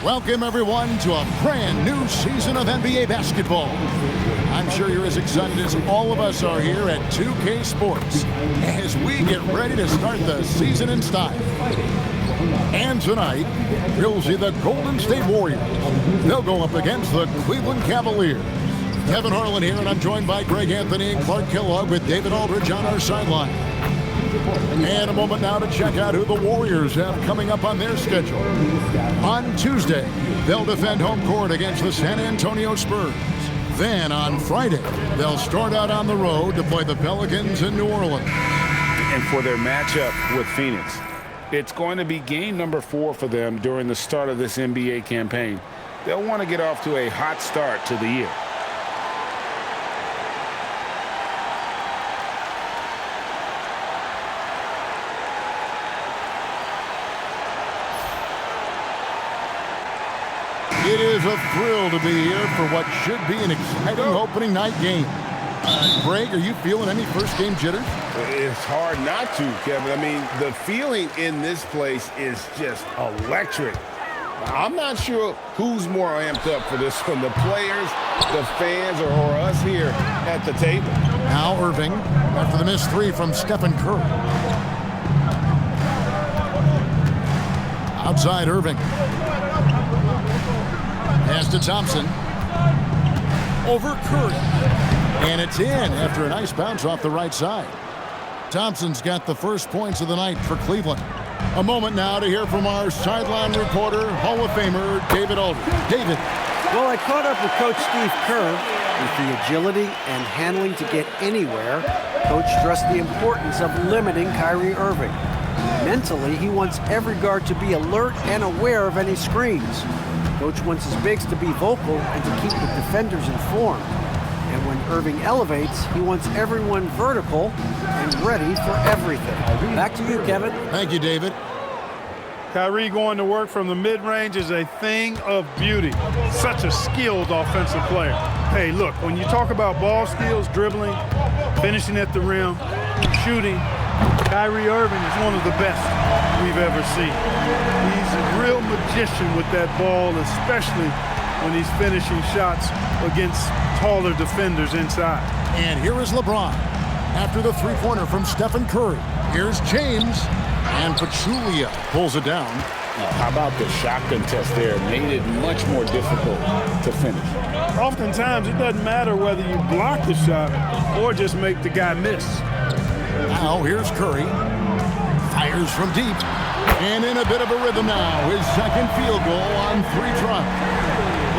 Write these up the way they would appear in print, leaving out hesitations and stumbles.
Welcome, everyone, to a brand new season of NBA basketball. I'm sure you're as excited as all of us are here at 2K Sports as we get ready to start the season in style. And tonight, we'll see the Golden State Warriors. They'll go up against the Cleveland Cavaliers. Kevin Harlan here, and I'm joined by Greg Anthony and Clark Kellogg with David Aldridge on our sideline. And a moment now to check out who the Warriors have coming up on their schedule. On Tuesday, they'll defend home court against the San Antonio Spurs. Then on Friday, they'll start out on the road to play the Pelicans in New Orleans. And for their matchup with Phoenix, it's going to be game number 4 for them during the start of this NBA campaign. They'll want to get off to a hot start to the year. It is a thrill to be here for what should be an exciting opening night game. Greg, are you feeling any first game jitters? It's hard not to, Kevin. I mean, the feeling in this place is just electric. I'm not sure who's more amped up for this one, the players, the fans, or us here at the table. Now Irving after the missed 3 from Stephen Curry. Outside Irving. Pass to Thompson. Over Curry. And it's in after a nice bounce off the right side. Thompson's got the first points of the night for Cleveland. A moment now to hear from our sideline reporter, Hall of Famer David Aldridge. David. Well, I caught up with Coach Steve Kerr. With the agility and handling to get anywhere, Coach stressed the importance of limiting Kyrie Irving. Mentally, he wants every guard to be alert and aware of any screens. Coach wants his bigs to be vocal and to keep the defenders informed. And when Irving elevates, he wants everyone vertical and ready for everything. Back to you, Kevin. Thank you, David. Kyrie going to work from the mid-range is a thing of beauty. Such a skilled offensive player. Hey, look, when you talk about ball skills, dribbling, finishing at the rim, shooting, Kyrie Irving is one of the best we've ever seen. He's a real magician with that ball, especially when he's finishing shots against taller defenders inside. And here is LeBron after the three-pointer from Stephen Curry. Here's James, and Pachulia pulls it down. How about the shot contest there? Made it much more difficult to finish. Oftentimes, it doesn't matter whether you block the shot or just make the guy miss. Now here's Curry. Fires from deep. And in a bit of a rhythm now. His second field goal on 3 tries.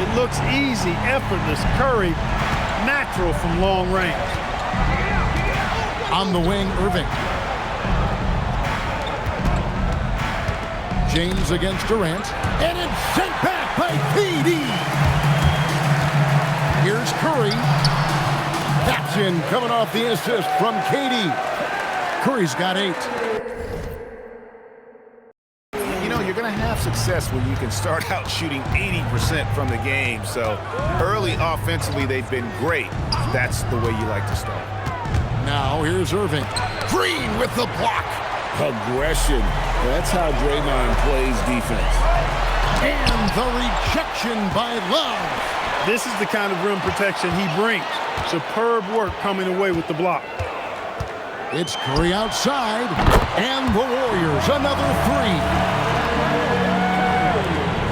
It looks easy, effortless. Curry, natural from long range. On the wing, Irving. James against Durant. And it's sent back by KD. Here's Curry. That's in, coming off the assist from KD. Curry's got 8. You know, you're going to have success when you can start out shooting 80% from the game. So early offensively, they've been great. That's the way you like to start. Now here's Irving. Green with the block. Aggression. That's how Draymond plays defense. And the rejection by Love. This is the kind of rim protection he brings. Superb work coming away with the block. It's Curry outside, and the Warriors another 3.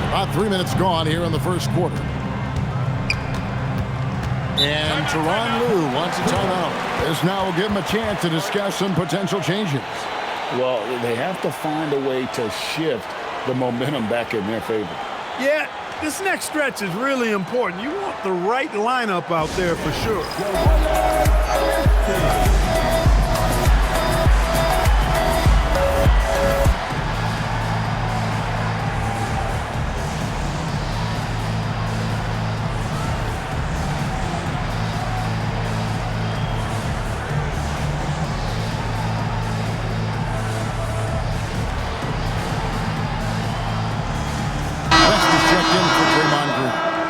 About 3 minutes gone here in the first quarter. And Tyronn Lue wants a timeout. This now will give him a chance to discuss some potential changes. Well, they have to find a way to shift the momentum back in their favor. Yeah, this next stretch is really important. You want the right lineup out there for sure.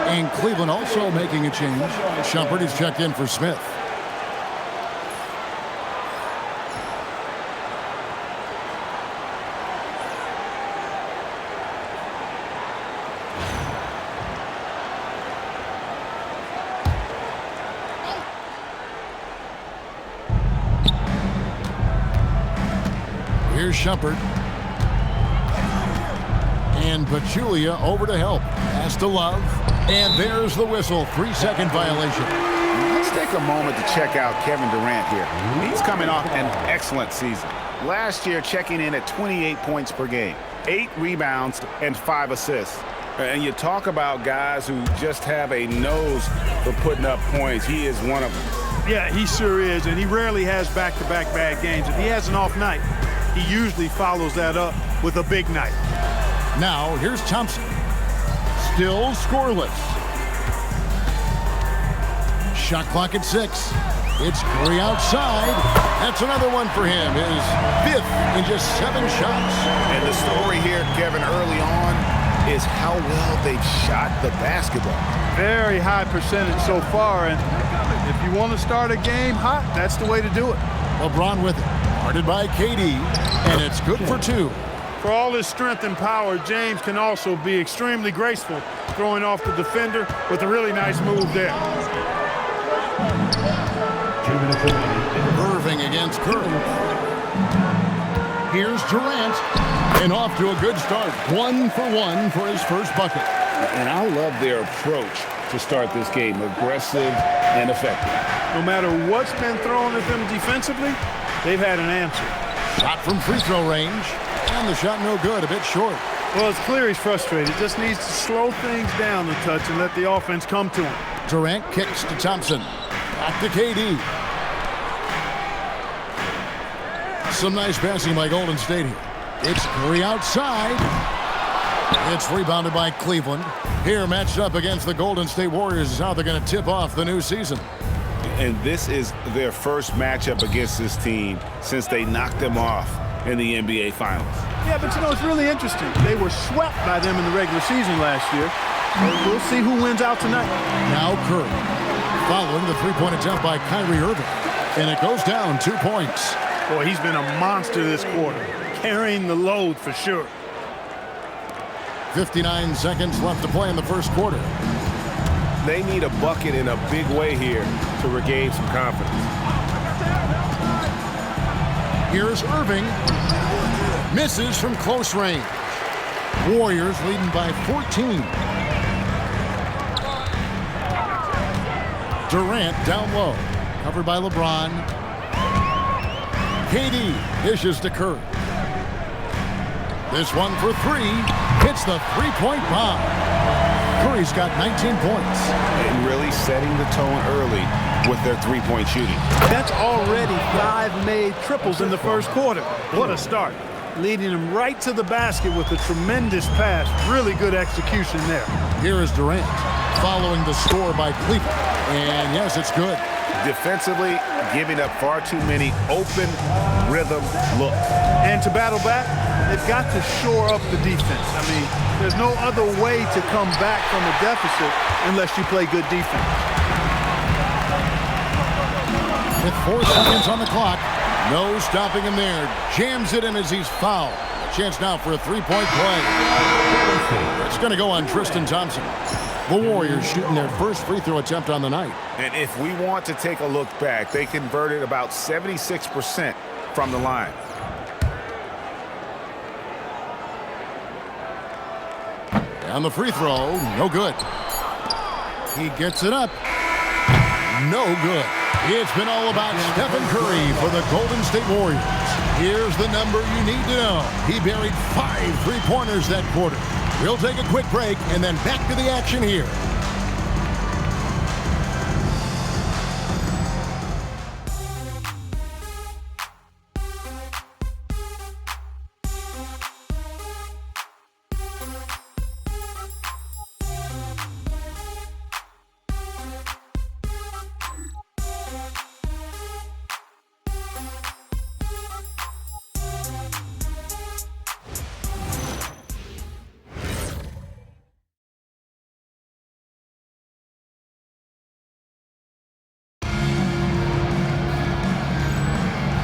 And Cleveland also making a change. Shumpert is checked in for Smith. Shumpert. And Pachulia over to help. Pass to Love. And there's the whistle. 3-second violation. Let's take a moment to check out Kevin Durant here. He's coming off an excellent season. Last year, checking in at 28 points per game, 8 rebounds, and 5 assists. And you talk about guys who just have a nose for putting up points. He is one of them. Yeah, he sure is, and he rarely has back-to-back bad games. If he has an off night, he usually follows that up with a big night. Now, here's Thompson. Still scoreless. Shot clock at 6. It's Curry outside. That's another one for him. His 5th in just 7 shots. And the story here, Kevin, early on is how well they've shot the basketball. Very high percentage so far, and if you want to start a game hot, that's the way to do it. LeBron with it. Guarded by KD, and it's good for 2. For all his strength and power, James can also be extremely graceful, throwing off the defender with a really nice move there. Irving against Curry. Here's Durant, and off to a good start. 1 for 1 for his first bucket. And I love their approach to start this game. Aggressive and effective. No matter what's been thrown at them defensively, they've had an answer. Shot from free throw range. And the shot no good, a bit short. Well, it's clear he's frustrated. Just needs to slow things down a touch and let the offense come to him. Durant kicks to Thompson. Back to KD. Some nice passing by Golden State here. It's Curry outside. It's rebounded by Cleveland. Here matched up against the Golden State Warriors is how they're going to tip off the new season. And this is their first matchup against this team since they knocked them off in the NBA Finals. Yeah, but you know, it's really interesting. They were swept by them in the regular season last year. We'll see who wins out tonight. Now Curry. Following the three-point attempt by Kyrie Irving. And it goes down 2 points. Boy, he's been a monster this quarter, carrying the load for sure. 59 seconds left to play in the first quarter. They need a bucket in a big way here to regain some confidence. Here's Irving. Misses from close range. Warriors leading by 14. Durant down low. Covered by LeBron. KD dishes to Curry. This one for 3. Hits the three-point bomb. Curry's got 19 points. And really setting the tone early with their three-point shooting. That's already 5 made triples in the first quarter. What a start. Leading him right to the basket with a tremendous pass. Really good execution there. Here is Durant following the score by Cleveland. And yes, it's good. Defensively, giving up far too many open rhythm looks. And to battle back, they've got to shore up the defense. I mean, there's no other way to come back from a deficit unless you play good defense. With 4 seconds on the clock, no stopping him there. Jams it in as he's fouled. A chance now for a three-point play. It's going to go on Tristan Thompson. The Warriors shooting their first free throw attempt on the night. And if we want to take a look back, they converted about 76% from the line. On the free throw, no good. He gets it up. No good. It's been all about Stephen Curry for the Golden State Warriors. Here's the number you need to know. He buried 5 three-pointers that quarter. We'll take a quick break and then back to the action here.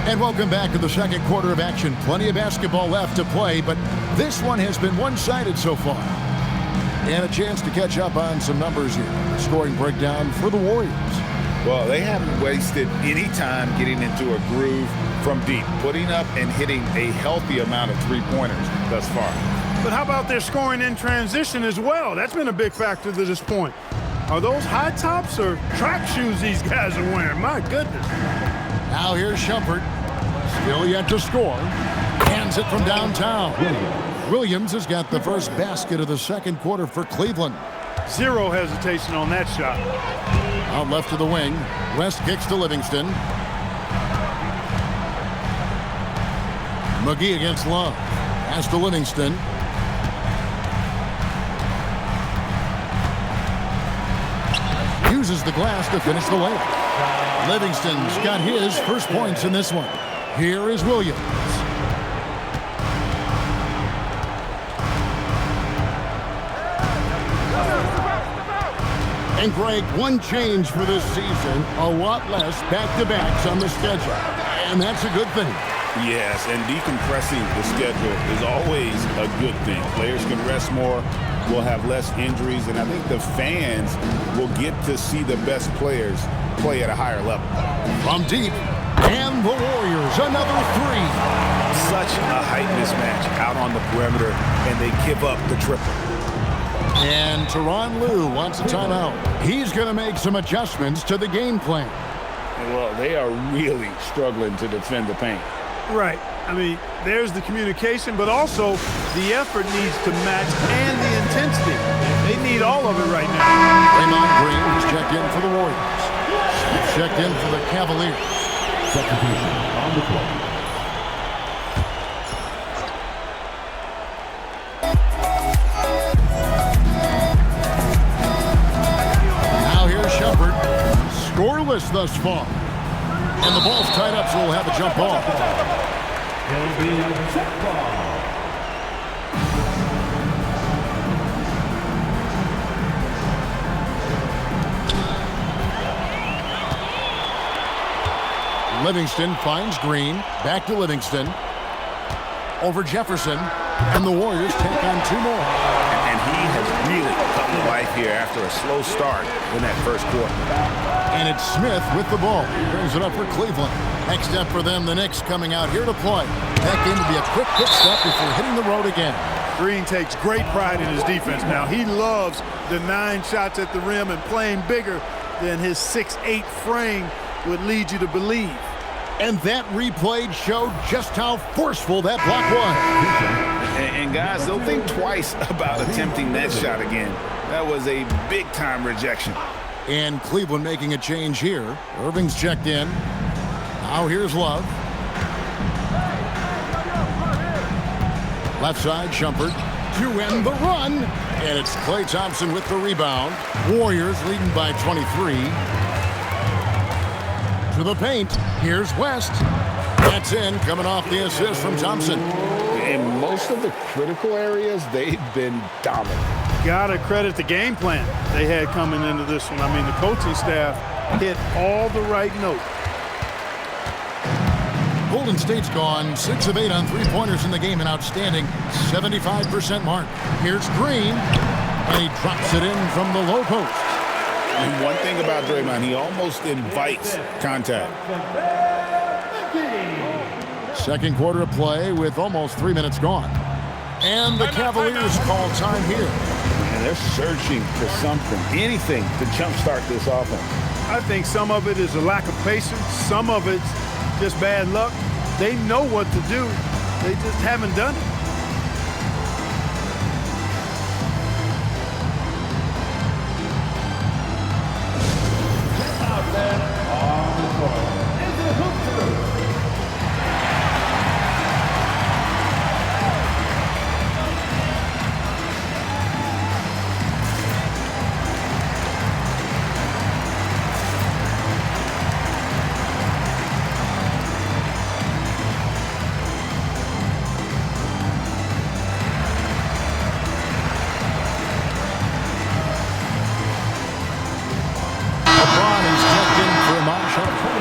And welcome back to the second quarter of action. Plenty of basketball left to play, but this one has been one-sided so far. And a chance to catch up on some numbers here. Scoring breakdown for the Warriors. Well, they haven't wasted any time getting into a groove from deep, putting up and hitting a healthy amount of three-pointers thus far. But how about their scoring in transition as well? That's been a big factor to this point. Are those high tops or track shoes these guys are wearing? My goodness. Now here's Shumpert. Still yet to score. Hands it from downtown. Williams has got the first basket of the second quarter for Cleveland. Zero hesitation on that shot. Out left to the wing. West kicks to Livingston. McGee against Love. Pass to Livingston. Uses the glass to finish the layup. Livingston's got his first points in this one. Here is Williams. And Greg, one change for this season, a lot less back-to-backs on the schedule. And that's a good thing. Yes, and decompressing the schedule is always a good thing. Players can rest more, will have less injuries, and I think the fans will get to see the best players play at a higher level. From deep, and the Warriors, another three. Such a height mismatch out on the perimeter, and they give up the triple. And Tyronn Lue wants a timeout. He's going to make some adjustments to the game plan. Well, they are really struggling to defend the paint. Right. I mean, there's the communication, but also the effort needs to match and the intensity. They need all of it right now. Draymond Green has checked in for the Warriors. He's checked in for the Cavaliers. Substitution on the floor. Now here's Shumpert. Scoreless thus far. And the ball's tied up, so we'll have a jump ball. It'll be a jump ball. Livingston finds Green. Back to Livingston. Over Jefferson. And the Warriors take on two more. And he has really come to life here after a slow start in that first quarter. And it's Smith with the ball. He brings it up for Cleveland. Next step for them, the Knicks coming out here to play. That game to be a quick pit stop before hitting the road again. Green takes great pride in his defense now. He loves the 9 shots at the rim and playing bigger than his 6'8" frame would lead you to believe. And that replay showed just how forceful that block was. And guys, they'll think twice about attempting that shot again. That was a big-time rejection. And Cleveland making a change here. Irving's checked in. Now here's Love. Left side, Shumpert to end the run. And it's Klay Thompson with the rebound. Warriors leading by 23. To the paint. Here's West. That's in, coming off the assist from Thompson. In most of the critical areas, they've been dominant. Gotta credit the game plan they had coming into this one. I mean, the coaching staff hit all the right notes. Golden State's gone 6 of 8 on three-pointers in the game, an outstanding 75% mark. Here's Green, and he drops it in from the low post. And one thing about Draymond, he almost invites contact. Second quarter of play with almost 3 minutes gone. And the Cavaliers call time here. And they're searching for something, anything to jumpstart this offense. I think some of it is a lack of patience. Some of it's just bad luck. They know what to do. They just haven't done it. Out there on the floor is the hooker.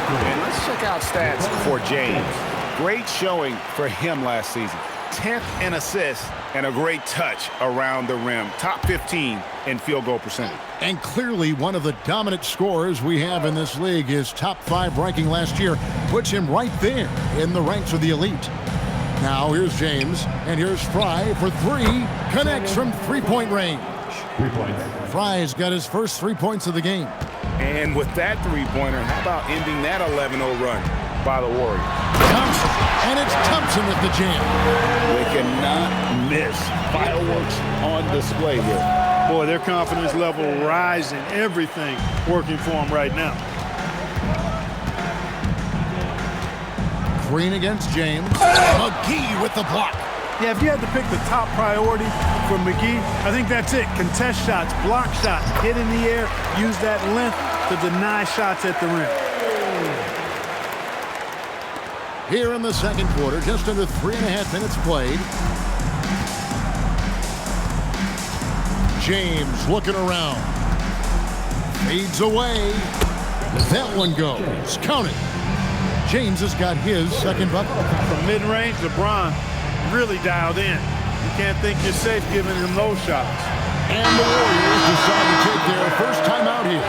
And let's check out stats for James. Great showing for him last season. 10th in assists and a great touch around the rim. Top 15 in field goal percentage. And clearly one of the dominant scorers we have in this league. His top 5 ranking last year puts him right there in the ranks of the elite. Now here's James, and here's Fry for 3. Connects from three-point range. 3 points. Fry's got his first 3 points of the game. And with that three-pointer, how about ending that 11-0 run by the Warriors? Thompson, and it's Thompson with the jam. They cannot miss. Fireworks on display here. Boy, their confidence level rising. Everything working for them right now. Green against James. McGee with the block. Yeah, if you had to pick the top priority for McGee, I think that's it. Contest shots, block shots, get in the air, use that length to deny shots at the rim. Here in the second quarter, just under 3.5 minutes played. James looking around. Fades away. That one goes. Count it. James has got his second bucket. From mid-range, LeBron really dialed in. You can't think you're safe giving him those shots. And the Warriors decide to take their first time out here.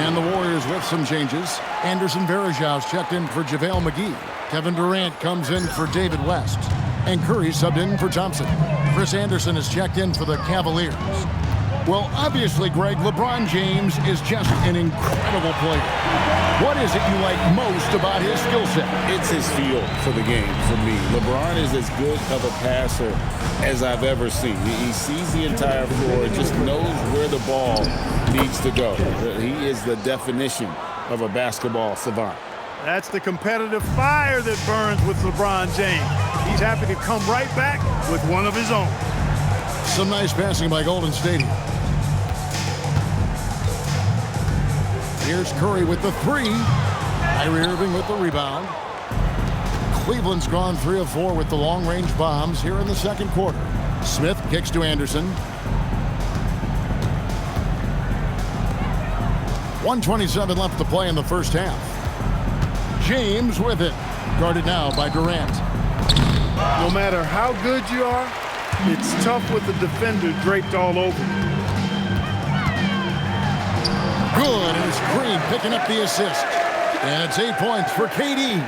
And the Warriors with some changes. Anderson Varejau's checked in for JaVale McGee. Kevin Durant comes in for David West. And Curry subbed in for Thompson. Chris Anderson is checked in for the Cavaliers. Well, obviously, Greg, LeBron James is just an incredible player. What is it you like most about his skill set? It's his feel for the game for me. LeBron is as good of a passer as I've ever seen. He sees the entire floor, just knows where the ball needs to go. He is the definition of a basketball savant. That's the competitive fire that burns with LeBron James. He's happy to come right back with one of his own. Some nice passing by Golden State. Here's Curry with the 3. Kyrie Irving with the rebound. Cleveland's gone 3 of 4 with the long-range bombs here in the second quarter. Smith kicks to Anderson. 1:27 left to play in the first half. James with it. Guarded now by Durant. No matter how good you are, it's tough with the defender draped all over you. Good, and it's Green picking up the assist. And it's 8 points for KD.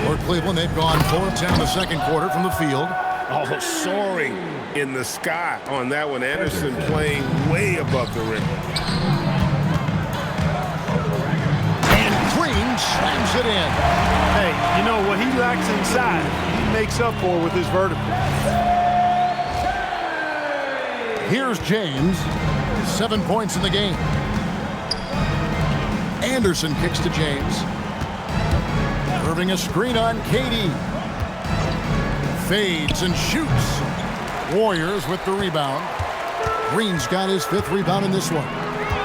For Cleveland, they've gone 4 of 10 in the second quarter from the field. Oh, soaring in the sky on that one. Anderson playing way above the rim. And Green slams it in. Hey, you know what he lacks inside, he makes up for with his vertical. Here's James. 7 points in the game. Anderson kicks to James. Irving a screen on KD. Fades and shoots. Warriors with the rebound. Green's got his 5th rebound in this one.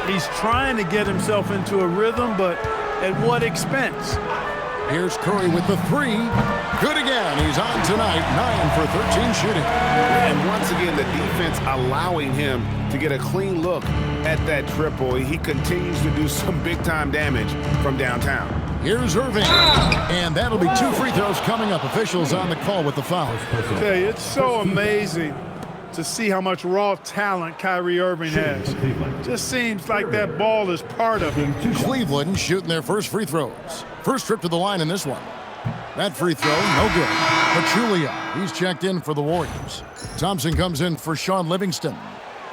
He's trying to get himself into a rhythm, but at what expense? Here's Curry with the 3. Good again. He's on tonight. 9 for 13 shooting. And once again, the defense allowing him to get a clean look at that triple. He continues to do some big-time damage from downtown. Here's Irving. And that'll be 2 free throws coming up. Officials on the call with the foul. Hey, it's so amazing to see how much raw talent Kyrie Irving has. Just seems like that ball is part of him. Cleveland shooting their first free throws. First trip to the line in this one. That free throw, no good. Pachulia, he's checked in for the Warriors. Thompson comes in for Sean Livingston.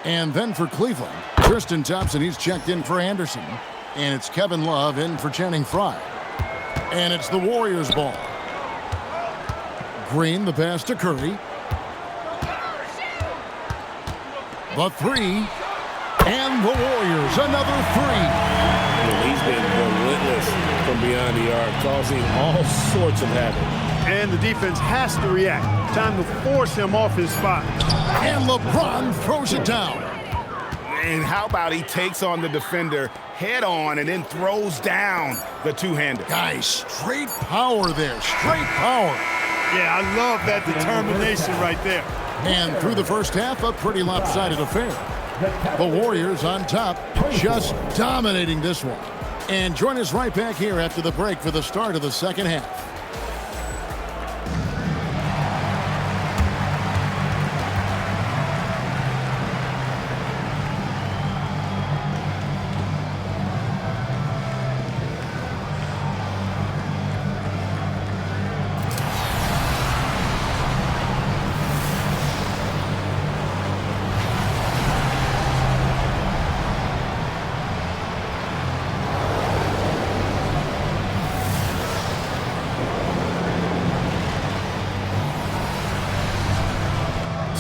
And then for Cleveland, Tristan Thompson, he's checked in for Anderson. And it's Kevin Love in for Channing Frye. And it's the Warriors' ball. Green, the pass to Curry. The 3. And the Warriors, another 3. Well, he's been relentless from beyond the arc, causing all sorts of havoc. And the defense has to react. Time to force him off his spot. And LeBron throws it down. And how about he takes on the defender head on and then throws down the two-hander. Guys, straight power there. Straight power. Yeah, I love that determination right there. And through the first half, a pretty lopsided affair. The Warriors on top, just dominating this one. And join us right back here after the break for the start of the second half.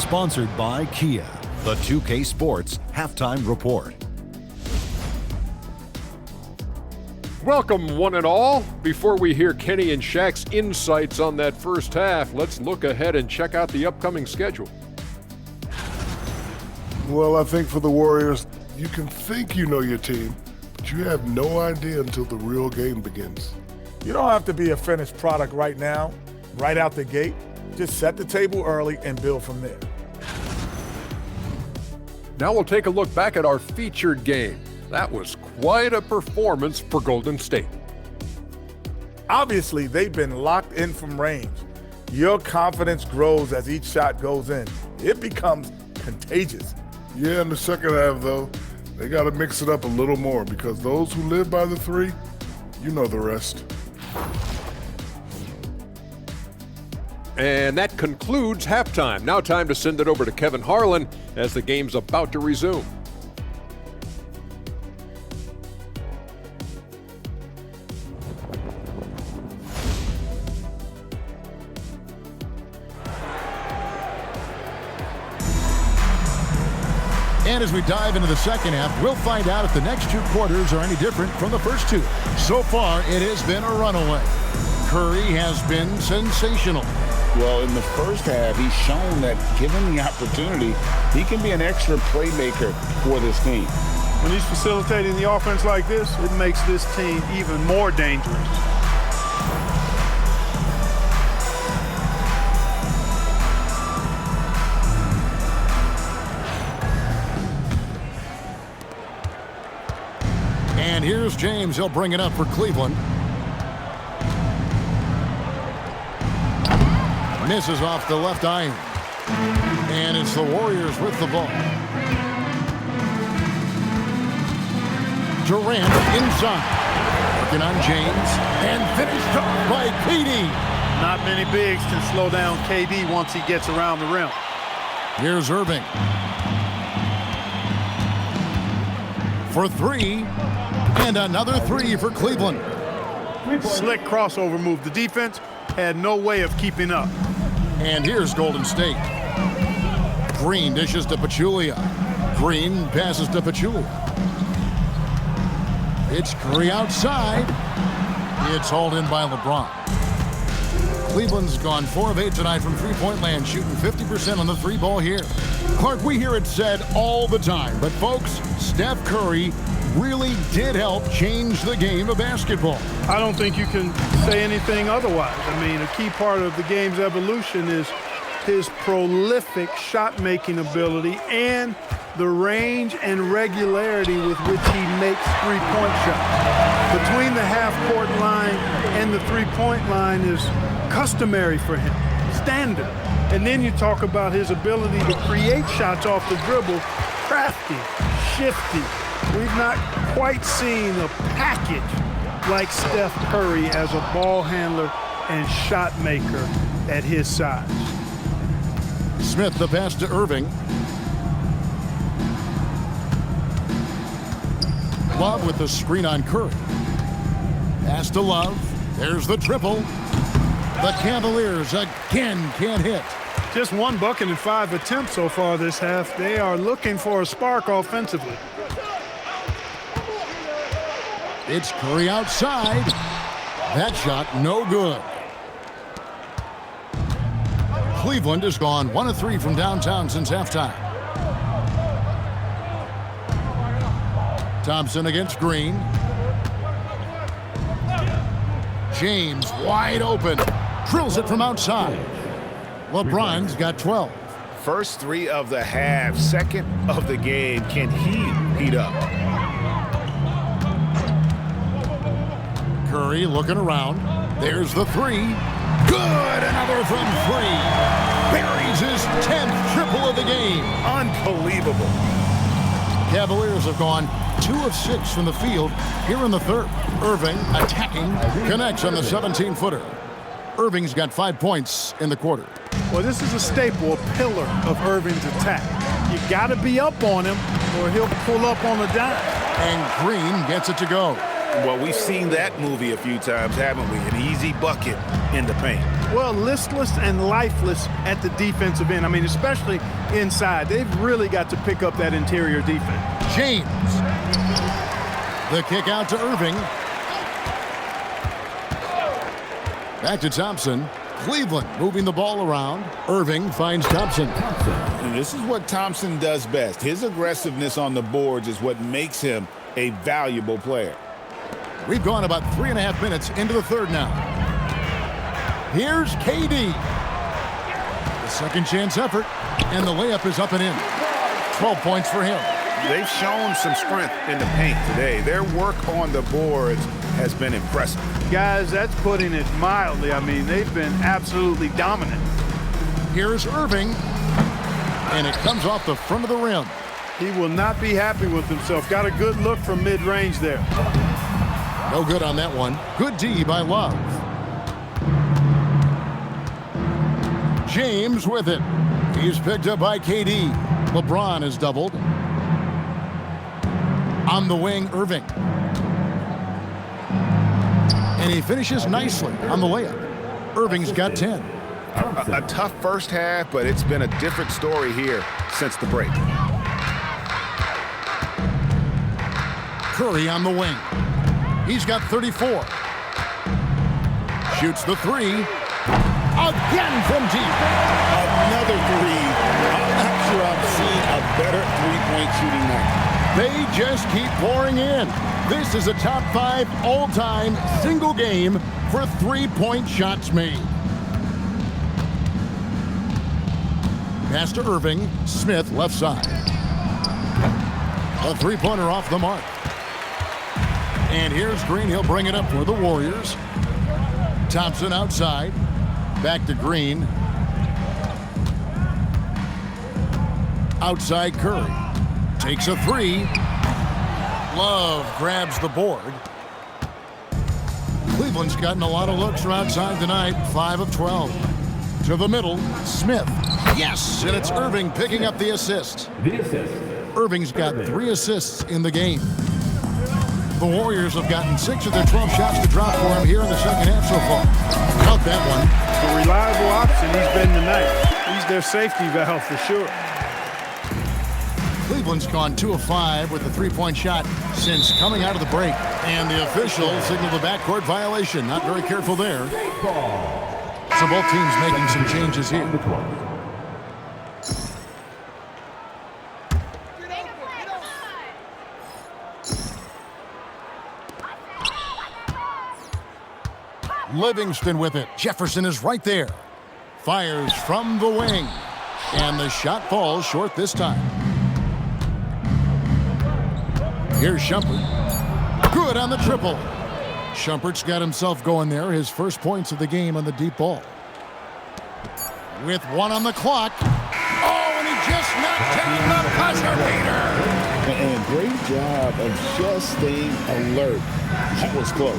sponsored by Kia. The 2K Sports Halftime Report. Welcome, one and all. Before we hear Kenny and Shaq's insights on that first half, let's look ahead and check out the upcoming schedule. Well, I think for the Warriors, you can think you know your team, but you have no idea until the real game begins. You don't have to be a finished product right now, right out the gate. Just set the table early and build from there. Now we'll take a look back at our featured game. That was quite a performance for Golden State. Obviously, they've been locked in from range. Your confidence grows as each shot goes in. It becomes contagious. Yeah, in the second half, though, they got to mix it up a little more because those who live by the three, you know the rest. And that concludes halftime. Now time to send it over to Kevin Harlan as the game's about to resume. And as we dive into the second half, we'll find out if the next two quarters are any different from the first two. So far, it has been a runaway. Curry has been sensational. Well, in the first half, he's shown that given the opportunity, he can be an extra playmaker for this team. When he's facilitating the offense like this, it makes this team even more dangerous. And here's James. He'll bring it up for Cleveland. Misses off the left iron. And it's the Warriors with the ball. Durant inside. Working on James. And finished off by KD. Not many bigs can slow down KD once he gets around the rim. Here's Irving. For three. And another three for Cleveland. Slick crossover move. The defense had no way of keeping up. And here's Golden State. Green dishes to Pachulia. Green passes to Pachulia. It's Curry outside. It's hauled in by LeBron. Cleveland's gone 4 of 8 tonight from three-point land, shooting 50% on the three ball here. Clark, we hear it said all the time, but folks, Steph Curry really did help change the game of basketball. I don't think you can say anything otherwise. I mean, a key part of the game's evolution is his prolific shot-making ability and the range and regularity with which he makes three-point shots. Between the half-court line and the three-point line is customary for him, standard. And then you talk about his ability to create shots off the dribble, crafty, shifty. We've not quite seen a package like Steph Curry as a ball handler and shot maker at his size. Smith, the pass to Irving. Love with the screen on Curry. Pass to Love. There's the triple. The Cavaliers again can't hit. Just 1 bucket and 5 attempts so far this half. They are looking for a spark offensively. It's Curry outside. That shot no good. Cleveland has gone 1 of 3 from downtown since halftime. Thompson against Green. James wide open. Drills it from outside. LeBron's got 12. First 3 of the half, second of the game. Can he heat up? Curry looking around. There's the 3. Good! Another from 3. Buries his 10th triple of the game. Unbelievable. Cavaliers have gone 2 of 6 from the field here in the third. Irving attacking, connects on the 17-footer. Irving's got 5 points in the quarter. Well, this is a staple, a pillar of Irving's attack. You got to be up on him or he'll pull up on a dime. And Green gets it to go. Well, we've seen that movie a few times, haven't we? An easy bucket in the paint. Well, listless and lifeless at the defensive end. I mean, especially inside. They've really got to pick up that interior defense. James. The kick out to Irving. Back to Thompson. Cleveland moving the ball around. Irving finds Thompson. And this is what Thompson does best. His aggressiveness on the boards is what makes him a valuable player. We've gone about 3.5 minutes into the third now. Here's KD. The second chance effort, and the layup is up and in. 12 points for him. They've shown some strength in the paint today. Their work on the boards has been impressive. Guys, that's putting it mildly. I mean, they've been absolutely dominant. Here's Irving, and it comes off the front of the rim. He will not be happy with himself. Got a good look from mid-range there. No good on that one. Good D by Love. James with it. He's picked up by KD. LeBron is doubled. On the wing, Irving. And he finishes nicely on the layup. Irving's got 10. A tough first half, but it's been a different story here since the break. Curry on the wing. He's got 34. Shoots the three. Again from deep. Another three. I'm not sure I've seen a better three-point shooting night. They just keep pouring in. This is a top 5 all-time single game for three-point shots made. Pass to Irving. Smith left side. A three-pointer off the mark. And here's Green. He'll bring it up for the Warriors. Thompson outside. Back to Green. Outside Curry. Takes a three. Love grabs the board. Cleveland's gotten a lot of looks from outside tonight. 5 of 12. To the middle, Smith. Yes, and it's Irving picking up the assist. Irving's got 3 assists in the game. The Warriors have gotten 6 of their 12 shots to drop for him here in the second half so far. Count that one. The reliable option he's been tonight. He's their safety valve for sure. Cleveland's gone 2 of 5 with the three-point shot since coming out of the break. And the official signaled a backcourt violation. Not very careful there. So both teams making some changes here. Livingston with it. Jefferson is right there. Fires from the wing. And the shot falls short this time. Here's Shumpert. Good on the triple. Shumpert's got himself going there. His first points of the game on the deep ball. With 1 on the clock. Oh, and he just knocked down the buzzer beater. And great job of just staying alert. That was close.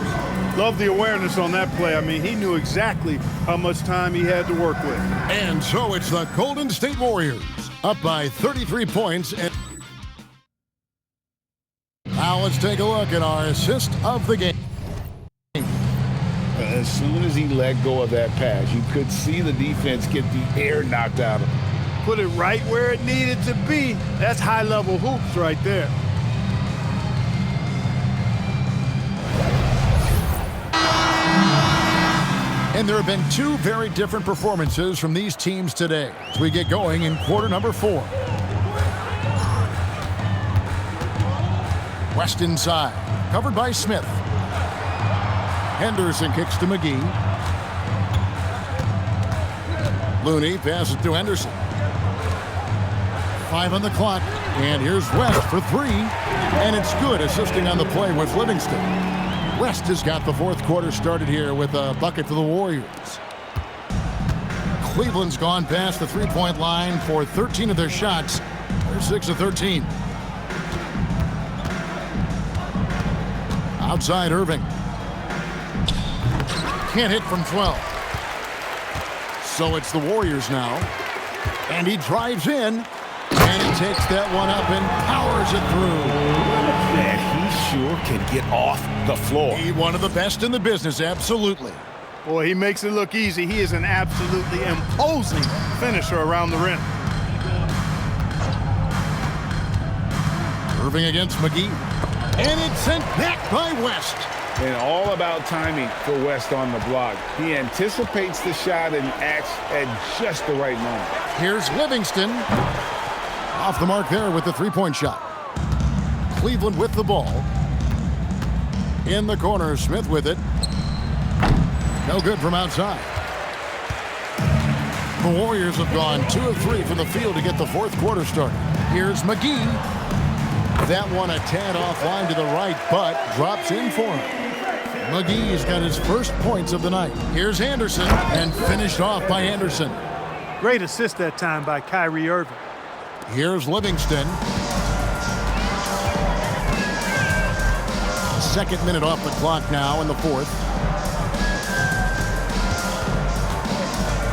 Love the awareness on that play. I mean, he knew exactly how much time he had to work with. And so it's the Golden State Warriors up by 33 points. And now let's take a look at our assist of the game. As soon as he let go of that pass, you could see the defense get the air knocked out of him. Put it right where it needed to be. That's high-level hoops right there. And there have been 2 very different performances from these teams today as we get going in quarter number 4. West inside, covered by Smith. Henderson kicks to McGee. Looney passes to Henderson. 5 on the clock, and here's West for 3, and it's good, assisting on the play with Livingston. West has got the fourth quarter started here with a bucket for the Warriors. Cleveland's gone past the three-point line for 13 of their shots. They're 6 of 13. Outside Irving. Can't hit from 12. So it's the Warriors now. And he drives in. And he takes that one up and powers it through. And he sure can get off the floor. He one of the best in the business, absolutely. Boy, he makes it look easy. He is an absolutely imposing finisher around the rim. Irving against McGee. And it's sent back by West. And all about timing for West on the block. He anticipates the shot and acts at just the right moment. Here's Livingston. Off the mark there with the three-point shot. Cleveland with the ball. In the corner, Smith with it. No good from outside. The Warriors have gone 2 of 3 from the field to get the fourth quarter started. Here's McGee. That one a tad offline to the right, but drops in for him. McGee's got his first points of the night. Here's Anderson, and finished off by Anderson. Great assist that time by Kyrie Irving. Here's Livingston. Second minute off the clock now in the fourth.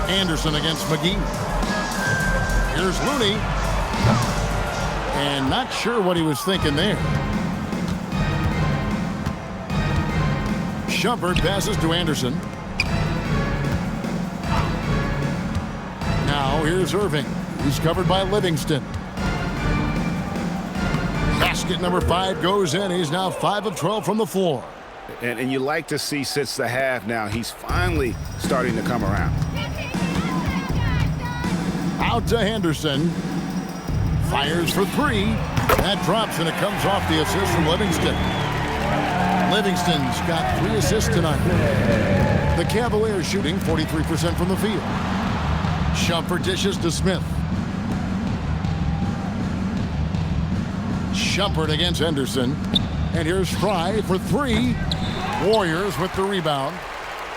Anderson against McGee. Here's Looney. And not sure what he was thinking there. Shumpert passes to Anderson. Now here's Irving. He's covered by Livingston. Basket number 5 goes in. He's now 5 of 12 from the floor. And you like to see since the half now, he's finally starting to come around. Out to Henderson. Fires for 3. That drops, and it comes off the assist from Livingston. Livingston's got 3 assists tonight. The Cavaliers shooting 43% from the field. Shumpert dishes to Smith. Shumpert against Henderson. And here's Fry for 3. Warriors with the rebound.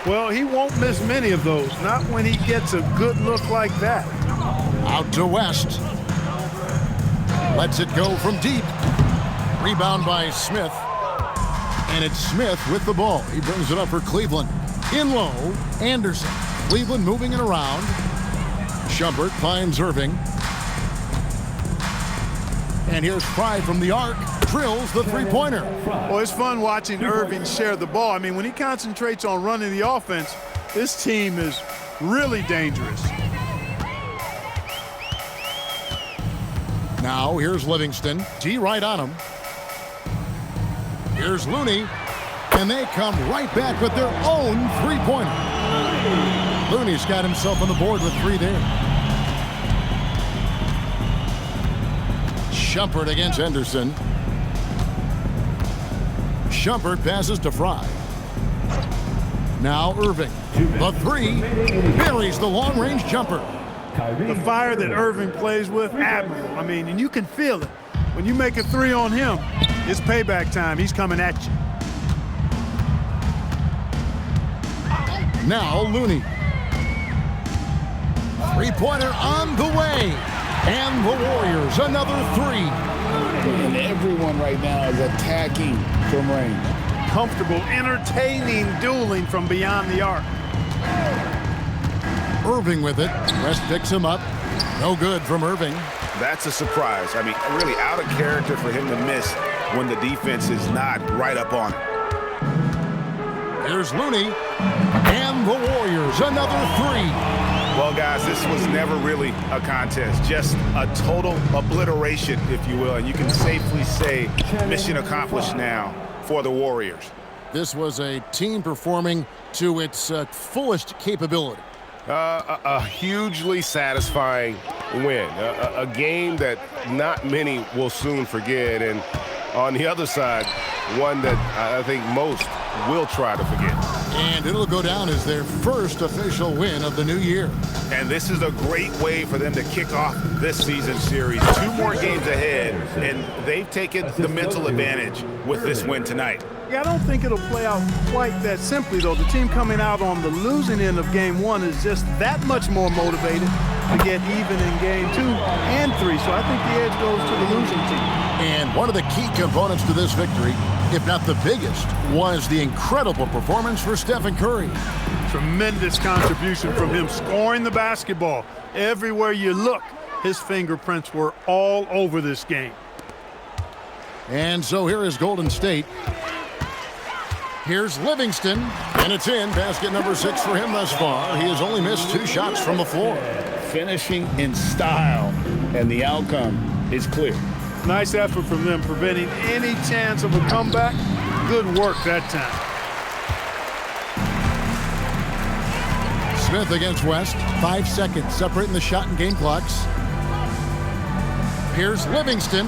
Well, he won't miss many of those, not when he gets a good look like that. Out to West. Lets it go from deep. Rebound by Smith. And it's Smith with the ball. He brings it up for Cleveland. In low, Anderson. Cleveland moving it around. Shumpert finds Irving. And here's Fry from the arc. Drills the three-pointer. Well, it's fun watching Irving share the ball. I mean, when he concentrates on running the offense, this team is really dangerous. Now here's Livingston. G right on him. Here's Looney. And they come right back with their own three-pointer. Looney's got himself on the board with 3 there. Shumpert against Henderson. Shumpert passes to Fry. Now Irving. The 3 buries the long-range jumper. The fire that Irving plays with, admirable. I mean, and you can feel it. When you make a 3 on him, it's payback time. He's coming at you. Now Looney. Three-pointer on the way. And the Warriors, another 3. And everyone right now is attacking from range. Comfortable, entertaining dueling from beyond the arc. Irving with it. West picks him up. No good from Irving. That's a surprise. I mean, really out of character for him to miss when the defense is not right up on it. Here's Looney. And the Warriors, another 3. Well, guys, this was never really a contest, just a total obliteration, if you will, and you can safely say mission accomplished now for the Warriors. This was a team performing to its fullest capability. A hugely satisfying win. A game that not many will soon forget. And on the other side, one that I think most will try to forget. And it'll go down as their first official win of the new year. And this is a great way for them to kick off this season series. 2 more games ahead, and they've taken the mental advantage with this win tonight. Yeah, I don't think it'll play out quite that simply, though. The team coming out on the losing end of game 1 is just that much more motivated to get even in game 2 and 3. So I think the edge goes to the losing team. And one of the key components to this victory, if not the biggest, was the incredible performance for Stephen Curry. Tremendous contribution from him scoring the basketball. Everywhere you look, his fingerprints were all over this game. And so here is Golden State. Here's Livingston, and it's in. Basket number 6 for him thus far. He has only missed 2 shots from the floor. Finishing in style, and the outcome is clear. Nice effort from them, preventing any chance of a comeback. Good work that time. Smith against West. 5 seconds separating the shot and game clocks. Here's Livingston.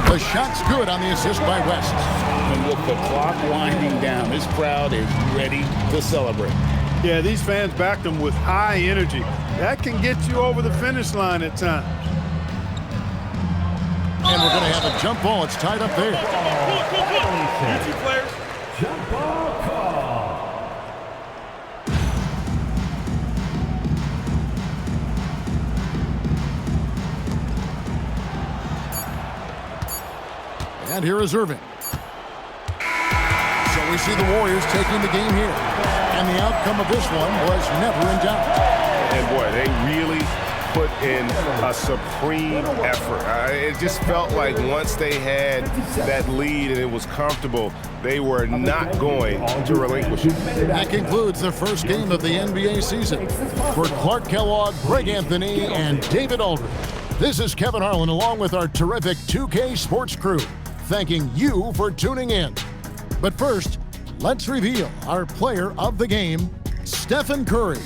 The shot's good on the assist by West. And with the clock winding down, this crowd is ready to celebrate. Yeah, these fans backed them with high energy. That can get you over the finish line at times. And we're going to have a jump ball. It's tied up there. Jump ball call. And here is Irving. So we see the Warriors taking the game here. And the outcome of this one was never in doubt. And boy, they really put in a supreme effort. It just felt like once they had that lead and it was comfortable, they were not going to relinquish it. That concludes the first game of the NBA season. For Clark Kellogg, Greg Anthony, and David Aldridge, this is Kevin Harlan along with our terrific 2K Sports crew, thanking you for tuning in. But first, let's reveal our player of the game, Stephen Curry.